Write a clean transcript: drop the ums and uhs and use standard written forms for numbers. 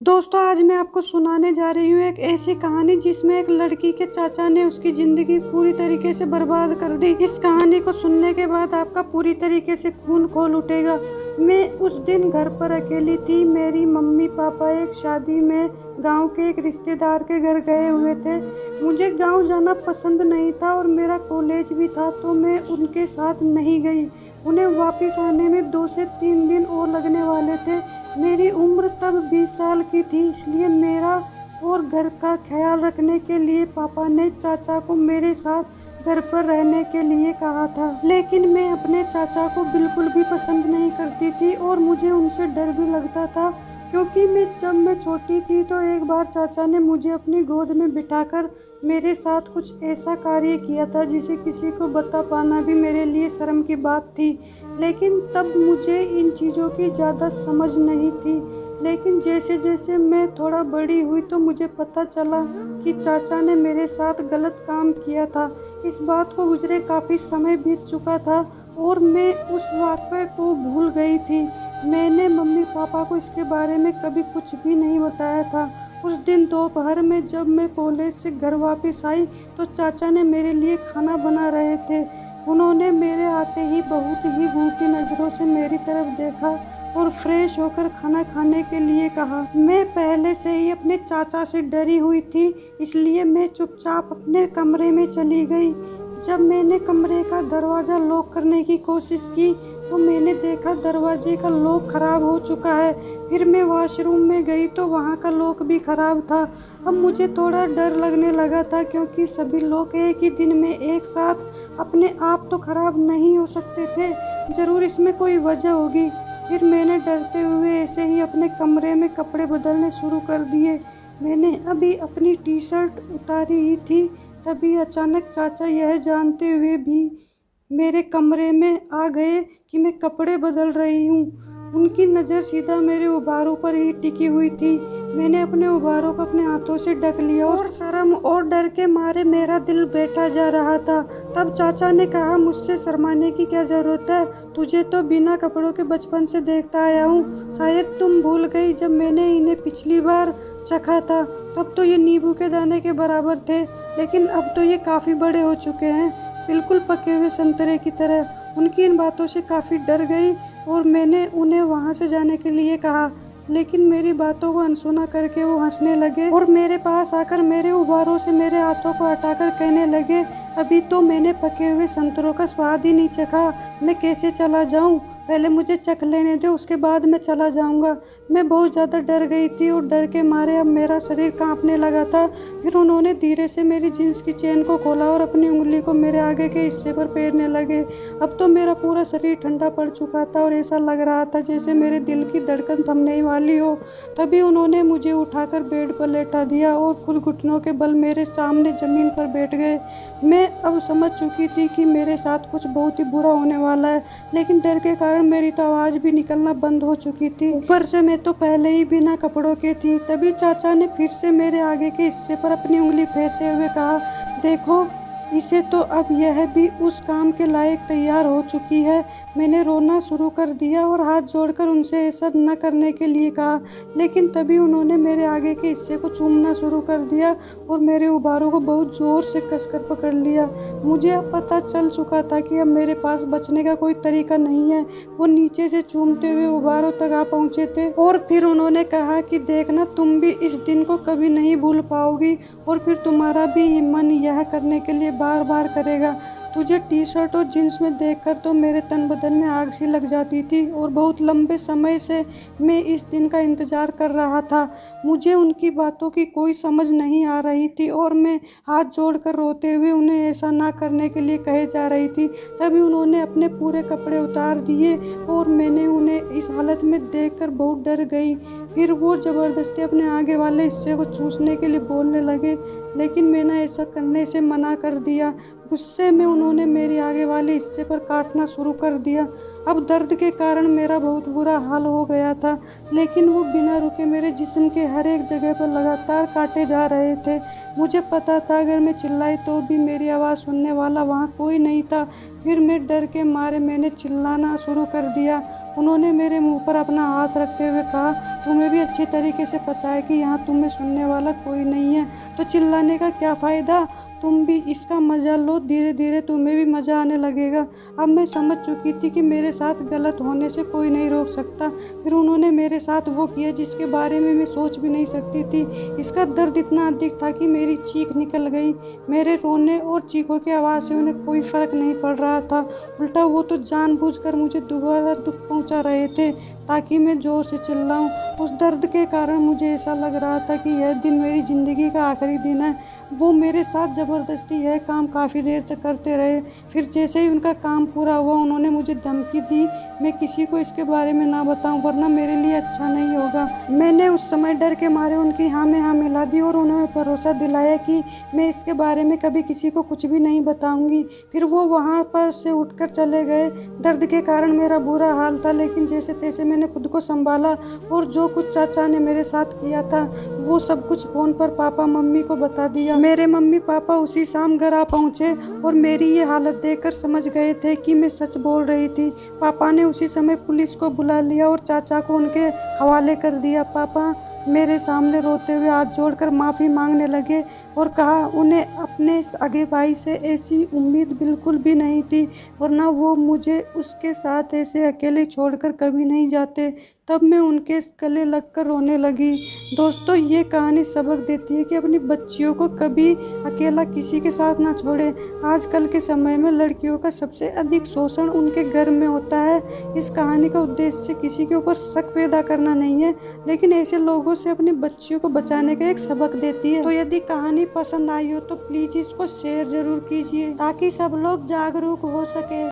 दोस्तों, आज मैं आपको सुनाने जा रही हूँ एक ऐसी कहानी जिसमें एक लड़की के चाचा ने उसकी ज़िंदगी पूरी तरीके से बर्बाद कर दी। इस कहानी को सुनने के बाद आपका पूरी तरीके से खून खौल उठेगा। मैं उस दिन घर पर अकेली थी। मेरी मम्मी पापा एक शादी में गांव के एक रिश्तेदार के घर गए हुए थे। मुझे गांव जाना पसंद नहीं था और मेरा कॉलेज भी था, तो मैं उनके साथ नहीं गई। उन्हें वापस आने में 2 से 3 दिन और लगने वाले थे। मेरी उम्र तब 20 साल की थी, इसलिए मेरा और घर का ख्याल रखने के लिए पापा ने चाचा को मेरे साथ घर पर रहने के लिए कहा था। लेकिन मैं अपने चाचा को बिल्कुल भी पसंद नहीं करती थी और मुझे उनसे डर भी लगता था, क्योंकि जब मैं छोटी थी तो एक बार चाचा ने मुझे अपनी गोद में बिठाकर मेरे साथ कुछ ऐसा कार्य किया था जिसे किसी को बता पाना भी मेरे लिए शर्म की बात थी। लेकिन तब मुझे इन चीज़ों की ज़्यादा समझ नहीं थी। लेकिन जैसे जैसे मैं थोड़ा बड़ी हुई तो मुझे पता चला कि चाचा ने मेरे साथ गलत काम किया था। इस बात को गुजरे काफ़ी समय बीत चुका था और मैं उस वाक़ये को भूल गई थी। मैंने मम्मी पापा को इसके बारे में कभी कुछ भी नहीं बताया था। उस दिन दोपहर में जब मैं कॉलेज से घर वापस आई तो चाचा ने मेरे लिए खाना बना रहे थे। उन्होंने मेरे आते ही बहुत ही घूरती नज़रों से मेरी तरफ देखा और फ्रेश होकर खाना खाने के लिए कहा। मैं पहले से ही अपने चाचा से डरी हुई थी, इसलिए मैं चुपचाप अपने कमरे में चली गई। जब मैंने कमरे का दरवाज़ा लॉक करने की कोशिश की तो मैंने देखा दरवाजे का लॉक खराब हो चुका है। फिर मैं वॉशरूम में गई तो वहाँ का लॉक भी खराब था। अब मुझे थोड़ा डर लगने लगा था, क्योंकि सभी लॉक एक ही दिन में एक साथ अपने आप तो खराब नहीं हो सकते थे। ज़रूर इसमें कोई वजह होगी। फिर मैंने डरते हुए ऐसे ही अपने कमरे में कपड़े बदलने शुरू कर दिए। मैंने अभी अपनी टी शर्ट उतारी ही थी, तभी अचानक चाचा यह जानते हुए भी मेरे कमरे में आ गए कि मैं कपड़े बदल रही हूँ। उनकी नज़र सीधा मेरे उबारों पर ही टिकी हुई थी। मैंने अपने उबारों को अपने हाथों से ढक लिया और शर्म और डर के मारे मेरा दिल बैठा जा रहा था। तब चाचा ने कहा, मुझसे शर्माने की क्या ज़रूरत है? तुझे तो बिना कपड़ों के बचपन से देखता आया हूँ। शायद तुम भूल गई, जब मैंने इन्हें पिछली बार चखा था तब तो ये नींबू के दाने के बराबर थे, लेकिन अब तो ये काफ़ी बड़े हो चुके हैं, बिल्कुल पके हुए संतरे की तरह। उनकी इन बातों से काफ़ी डर गई और मैंने उन्हें वहाँ से जाने के लिए कहा, लेकिन मेरी बातों को अनसुना करके वो हंसने लगे और मेरे पास आकर मेरे उबारों से मेरे हाथों को हटाकर कहने लगे, अभी तो मैंने पके हुए संतरों का स्वाद ही नहीं चखा, मैं कैसे चला जाऊँ? पहले मुझे चख लेने दो, उसके बाद मैं चला जाऊँगा। मैं बहुत ज़्यादा डर गई थी और डर के मारे अब मेरा शरीर काँपने लगा था। फिर उन्होंने धीरे से मेरी जीन्स की चेन को खोला और अपनी उंगली को मेरे आगे के हिस्से पर फेरने लगे। अब तो मेरा पूरा शरीर ठंडा पड़ चुका था और ऐसा लग रहा था जैसे मेरे दिल की धड़कन थमने ही वाली हो। तभी उन्होंने मुझे उठाकर बेड पर लेटा दिया और खुद घुटनों के बल मेरे सामने ज़मीन पर बैठ गए। मैं अब समझ चुकी थी कि मेरे साथ कुछ बहुत ही बुरा होने वाला है, लेकिन डर के कारण मेरी तो आवाज़ भी निकलना बंद हो चुकी थी। ऊपर से मैं तो पहले ही बिना कपड़ों के थी। तभी चाचा ने फिर से मेरे आगे के हिस्से पर अपनी उंगली फेरते हुए कहा, देखो, इसे तो अब यह भी उस काम के लायक तैयार हो चुकी है। मैंने रोना शुरू कर दिया और हाथ जोड़कर उनसे ऐसा न करने के लिए कहा, लेकिन तभी उन्होंने मेरे आगे के हिस्से को चूमना शुरू कर दिया और मेरे उबारों को बहुत ज़ोर से कसकर पकड़ लिया। मुझे अब पता चल चुका था कि अब मेरे पास बचने का कोई तरीका नहीं है। वो नीचे से चूमते हुए उबारों तक आ पहुँचे थे और फिर उन्होंने कहा कि देखना, तुम भी इस दिन को कभी नहीं भूल पाओगी और फिर तुम्हारा भी मन यह करने के लिए बार बार करेगा। तुझे टी शर्ट और जीन्स में देखकर तो मेरे तन बदन में आग सी लग जाती थी और बहुत लंबे समय से मैं इस दिन का इंतज़ार कर रहा था। मुझे उनकी बातों की कोई समझ नहीं आ रही थी और मैं हाथ जोड़कर रोते हुए उन्हें ऐसा ना करने के लिए कहे जा रही थी। तभी उन्होंने अपने पूरे कपड़े उतार दिए और मैंने उन्हें इस हालत में देखकर बहुत डर गई। फिर वो ज़बरदस्ती अपने आगे वाले हिस्से को चूसने के लिए बोलने लगे, लेकिन मैंने ऐसा करने से मना कर दिया। गुस्से में उन्होंने मेरे आगे वाले हिस्से पर काटना शुरू कर दिया। अब दर्द के कारण मेरा बहुत बुरा हाल हो गया था, लेकिन वो बिना रुके मेरे जिस्म के हर एक जगह पर लगातार काटे जा रहे थे। मुझे पता था अगर मैं चिल्लाई तो भी मेरी आवाज़ सुनने वाला वहाँ कोई नहीं था। फिर मैं डर के मारे मैंने चिल्लाना शुरू कर दिया उन्होंने मेरे मुंह पर अपना हाथ रखते हुए कहा, तुम्हें भी अच्छी तरीके से पता है कि यहाँ तुम्हें सुनने वाला कोई नहीं है, तो चिल्लाने का क्या फ़ायदा। तुम भी इसका मज़ा लो, धीरे धीरे तुम्हें भी मज़ा आने लगेगा। अब मैं समझ चुकी थी कि मेरे साथ गलत होने से कोई नहीं रोक सकता। फिर उन्होंने मेरे साथ वो किया जिसके बारे में मैं सोच भी नहीं सकती थी। इसका दर्द इतना अधिक था कि मेरी चीख निकल गई। मेरे रोने और चीखों की आवाज़ से उन्हें कोई फ़र्क नहीं पड़ रहा था। उल्टा वो तो जानबूझकर मुझे दोबारा दुख पहुंचा रहे थे ताकि मैं ज़ोर से चिल्लाऊं। उस दर्द के कारण मुझे ऐसा लग रहा था कि यह दिन मेरी ज़िंदगी का आखिरी दिन है। वो मेरे साथ ज़बरदस्ती यह काम काफ़ी देर तक करते रहे। फिर जैसे ही उनका काम पूरा हुआ उन्होंने मुझे धमकी दी, मैं किसी को इसके बारे में ना बताऊं वरना मेरे लिए अच्छा नहीं होगा। मैंने उस समय डर के मारे उनकी हाँ में हाँ मिला दी और उन्हें भरोसा दिलाया कि मैं इसके बारे में कभी किसी को कुछ भी नहीं बताऊंगी। फिर वो वहाँ पर से उठकर चले गए। दर्द के कारण मेरा बुरा हाल था, लेकिन जैसे तैसे मैंने खुद को संभाला और जो कुछ चाचा ने मेरे साथ किया था वो सब कुछ फ़ोन पर पापा मम्मी को बता दिया। मेरे मम्मी पापा उसी शाम घर आ पहुँचे और मेरी ये हालत देखकर समझ गए थे कि मैं सच बोल रही थी। पापा ने उसी समय पुलिस को बुला लिया और चाचा को उनके हवाले कर दिया। पापा मेरे सामने रोते हुए हाथ जोड़कर माफ़ी मांगने लगे और कहा उन्हें अपने सगे भाई से ऐसी उम्मीद बिल्कुल भी नहीं थी, वरना वो मुझे उसके साथ ऐसे अकेले छोड़कर कभी नहीं जाते। तब मैं उनके गले लगकर रोने लगी। दोस्तों, ये कहानी सबक देती है कि अपनी बच्चियों को कभी अकेला किसी के साथ ना छोड़े। आजकल के समय में लड़कियों का सबसे अधिक शोषण उनके घर में होता है। इस कहानी का उद्देश्य किसी के ऊपर शक पैदा करना नहीं है, लेकिन ऐसे लोगों से अपनी बच्चियों को बचाने का एक सबक देती है। तो यदि कहानी पसंद आई हो तो प्लीज़ इसको शेयर ज़रूर कीजिए ताकि सब लोग जागरूक हो सके।